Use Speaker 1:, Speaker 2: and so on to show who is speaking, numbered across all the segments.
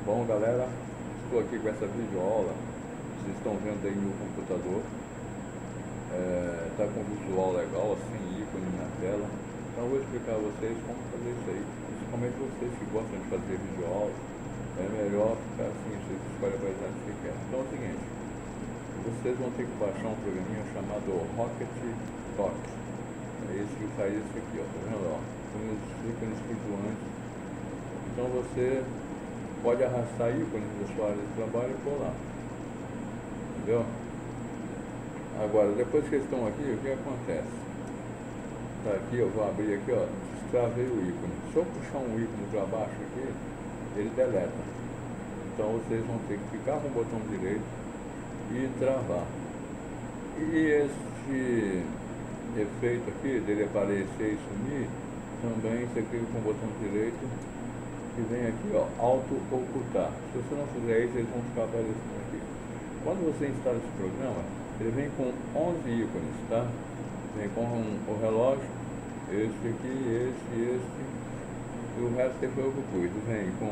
Speaker 1: Bom, galera, estou aqui com essa videoaula. Vocês estão vendo aí no computador. Tá com visual legal, assim, ícone na tela. Então eu vou explicar a vocês como fazer isso aí. Principalmente vocês que gostam de fazer videoaula, é melhor ficar assim, vocês escolhem a qualidade que quer. Então é o seguinte, vocês vão ter que baixar um programinha chamado Rocket Doc. É esse que faz isso aqui, ó, tá vendo? Ó, com os ícones flutuantes. Então você pode arrastar ícones da sua área de trabalho e pôr lá, entendeu? Agora, depois que eles estão aqui, o que acontece? Tá aqui, eu vou abrir aqui, ó, destravei o ícone. Se eu puxar um ícone para baixo aqui, ele deleta. Então vocês vão ter que ficar com o botão direito e travar. E este efeito aqui, dele aparecer e sumir, também você clica com o botão direito e vem aqui, ó, auto ocultar. Se você não fizer isso, eles vão ficar aparecendo aqui. Quando você instala esse programa, ele vem com 11 ícones, tá? Vem com o relógio, esse aqui, esse, e o resto depois eu pus. Vem com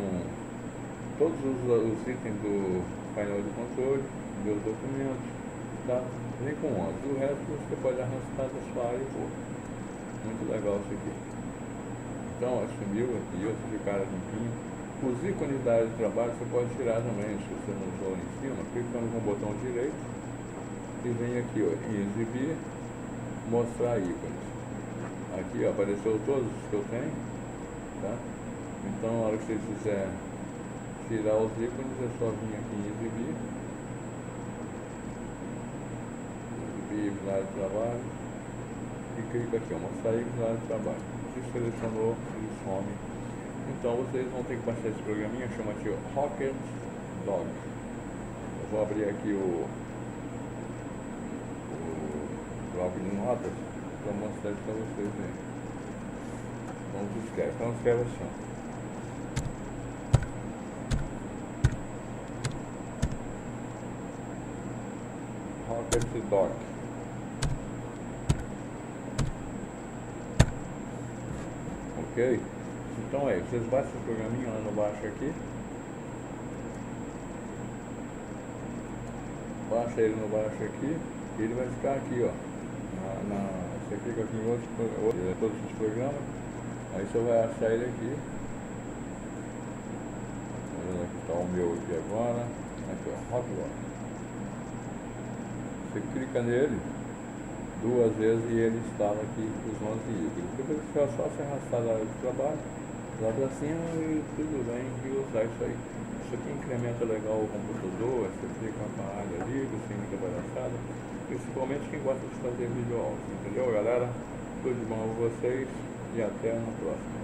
Speaker 1: todos os itens do painel de controle, dos documentos, tá? Vem com 11. O resto você pode arrastar da sua área e pôr. Muito legal isso aqui. Então, assumiu aqui, outros ficaram limpinho. Os ícones da área de trabalho você pode tirar também, se você não usou lá em cima, clicando com o botão direito e vem aqui, ó, em exibir, mostrar ícones. Aqui, ó, apareceu todos os que eu tenho, tá? Então, na hora que vocês quiserem tirar os ícones, é só vir aqui em exibir, área de trabalho, e clica aqui, ó, mostrar ícones da área de trabalho. Se selecionou, ele some. Então vocês vão ter que baixar esse programinha, chama aqui Rocket Dog. Eu vou abrir aqui o bloco de notas para mostrar isso para vocês verem. Então se escreve. Então escreve assim, ó. Rocket Dog. Ok? Então é, vocês baixam o programinha lá no baixo aqui. Baixa ele no baixo aqui e ele vai ficar aqui, ó. Você clica aqui em todos os programas, aí você vai achar ele aqui. Aqui está o meu aqui agora. Aqui, ó, Hotlock. Você clica nele 2 vezes e ele instala aqui os 11 ícones. Depois é só se arrastar da área de trabalho lá pra cima e tudo bem, e usar isso aí. Isso aqui incrementa legal o computador, você fica com a área livre, sem muita palhaçada, principalmente quem gosta de fazer vídeo aulas, entendeu, galera? Tudo de bom a vocês e até na próxima.